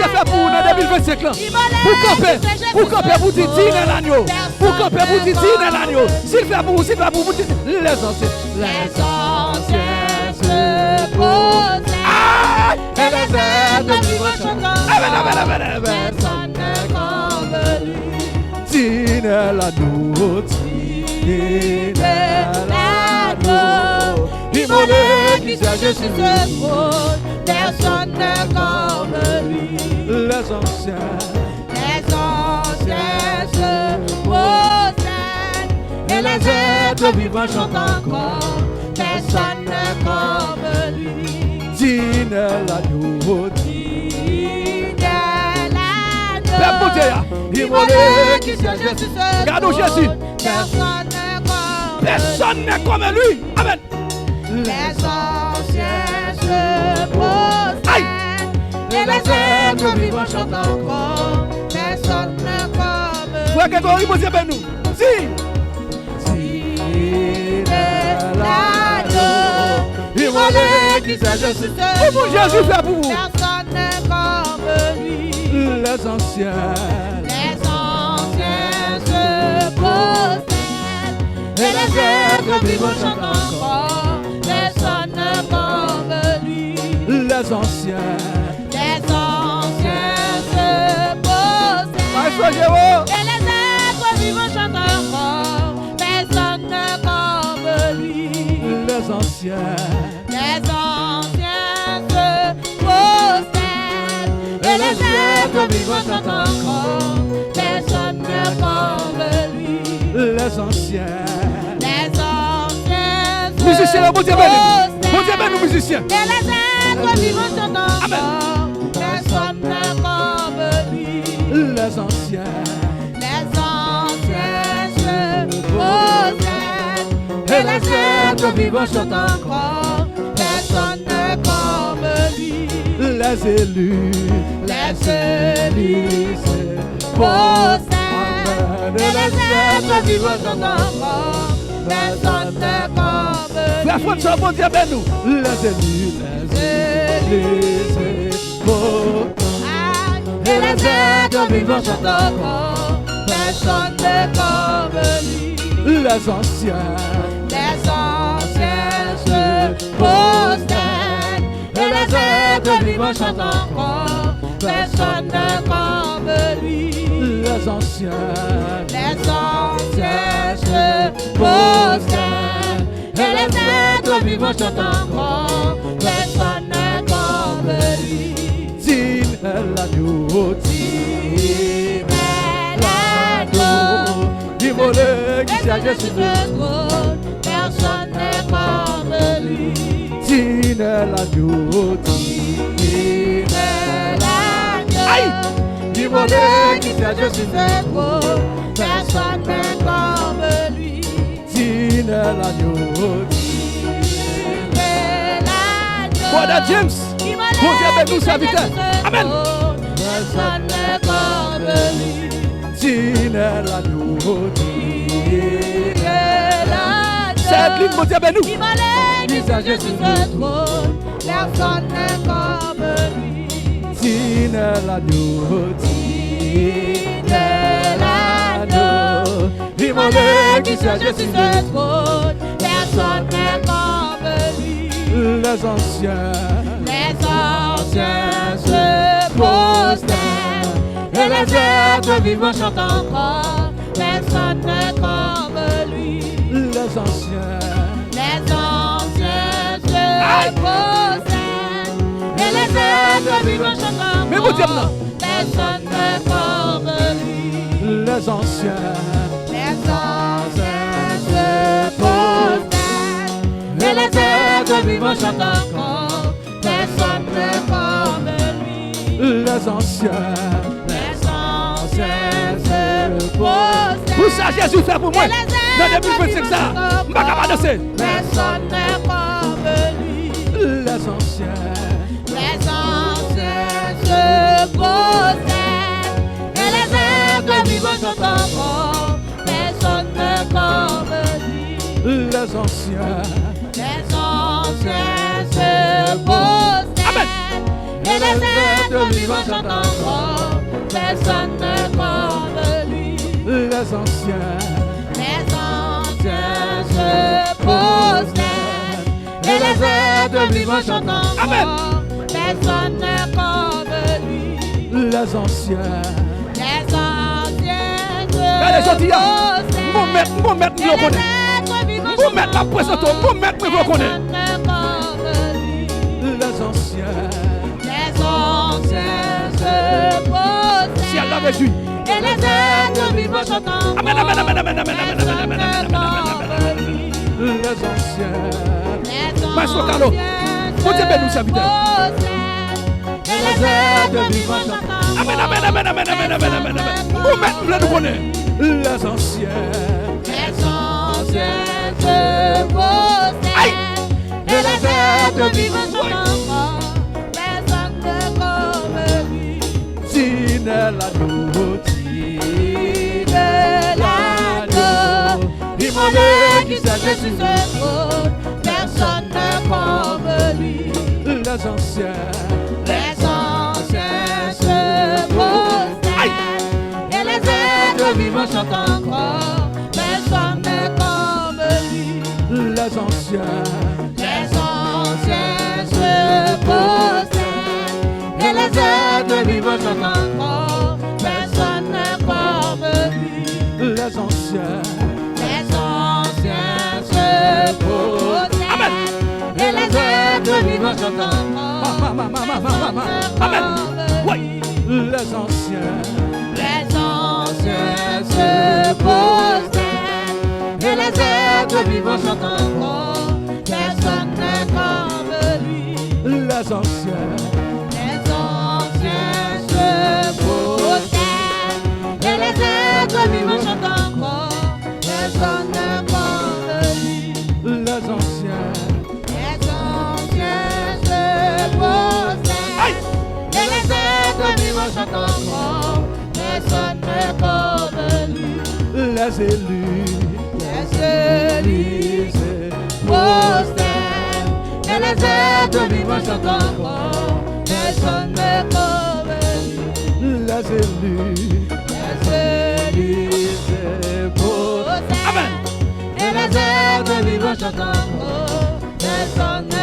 Dieu fait pour nous dans 2025 là. Pour camper, pour dire dans l'agneau. Pour camper, pour dire dans l'agneau. S'il fait pour vous, dire les anciens se posent. Et les êtres vivants chantent. Personne n'est comme lui. Dîne l'agneau, dîne l'agneau. Immolé qui siège sur le trône. Personne n'est comme lui. Les anciens se possèdent. Et les êtres vivants chantent encore. Personne n'est comme lui. Dîne l'agneau, dîne l'agneau. Père mon Dieu, immolé qui siège sur ce trône. Regarde Jésus. Personne n'est comme lui. Amen. Les anciens se possèdent. Et les êtres vivants chantent encore. Personne n'est comme lui. Frère Grégory, mon Dieu, ben nous. Si. Immolé qui siège sur ce trône. Pour Jésus fait pour vous. Personne n'est comme lui. Les anciens se possèdent. Et les êtres vivants chantent encore. Personne n'est comme lui. Les anciens se possèdent. Et les êtres vivants chantent encore. Personne n'est comme lui. Les anciens se possèdent. Et les êtres vivants chantent encore. Personne n'est comme lui. Les anciens. Musiciens, bon Dieu, nous musiciens. Et les êtres vivants chantent encore. Personne n'est comme lui. Les anciens se possèdent. Et les êtres vivants chantent encore. Personne n'est comme lui. Les élus se possèdent. Et les êtres vivants chantent encore. Personne n'est comme lui. La foi de son bon Dieu, ben nous. Les élus se possèdent. Et les êtres vivants chantent encore. Personne n'est comme lui. Les anciens se possèdent. Et les êtres vivants chantent encore. Personne n'est comme lui. Les anciens se possèdent. Et les êtres vivants chantent encore. Personne n'est comme lui. Dîne l'agneau, dîne l'agneau. Immolé qui siège sur le trône. Personne n'est comme lui. Dîne l'agneau, dîne l'agneau. Immolé qui siège sur le trône. Personne n'est comme lui. Dîne l'agneau, dîne l'agneau. Brother James, bon Dieu avec nous, serviteur. Amen. Personne n'est comme lui. Dîne l'agneau, dîne l'agneau. Cette ligne, bon Dieu avec nous. Qui siège sur le trône. Personne n'est comme lui. Dîne l'agneau, dîne l'agneau. Immolé qui siège sur le trône. Personne n'est comme lui. Les anciens se possèdent. Et les êtres vivants chantent encore. Personne n'est comme lui. Les anciens se possèdent. Et les êtres vivants chantent encore. Mais vous dites non. Personne n'est comme lui. Les anciens se possèdent. Et les êtres vivants chantent encore. Personne n'est comme lui. Les anciens se possèdent. Pour ça, Jésus fait pour moi. Dans 2025, ça, je ne vais pas danser. Personne n'est comme lui. Les anciens se possèdent. Et les êtres vivants chantent encore. Personne n'est comme lui. Les anciens se possèdent. Amen. Et les êtres êtres vivants chantent encore, personne ne comme lui. Les anciens se prosternent, et les êtres vivants chantent encore, personne ne comme lui. Les anciens se prosternent, Mon mettre nous connaît. Mon mettre la pression, mon mettre nous connaît. Les anciens se prosternent, Si elle l'avait dit. et les êtres vivants chantent encore, Amen, amen, amen, amen, amen, amen, amen, amen, amen, amen, amen. les anciens Maestro Carlo, vous êtes nous serviteurs. et les êtres vivants chantent encore, Amen, amen, amen, amen, amen, amen, amen, amen. Mon mettre nous connaît. les anciens se prosternent, et les êtres vivants chantent encore, personne ne comme lui. Tine l'agneau, immolé qui s'est Jésus se trône, personne ne comme lui. Les anciens se prosternent, et les êtres vivants chantent encore, personne ne comme lui. Les anciens se prosternent, et les êtres vivants chantent encore, personne ne comme lui. Les anciens se prosternent, et les êtres vivants chantent encore, Amen. Oui. les anciens se prosternent, et les êtres vivants chantent encore, personne ne comme lui. Les anciens se prosternent, et les êtres vivants chantent encore, personne ne comme lui. Les anciens se prosternent, et les êtres vivants chantent encore, personne ne comme lui. Les élus se prosternent, et les êtres vivants chantent encore, personne ne comme lui. Les élus se prosternent, Amen. et les êtres vivants chantent encore, personne ne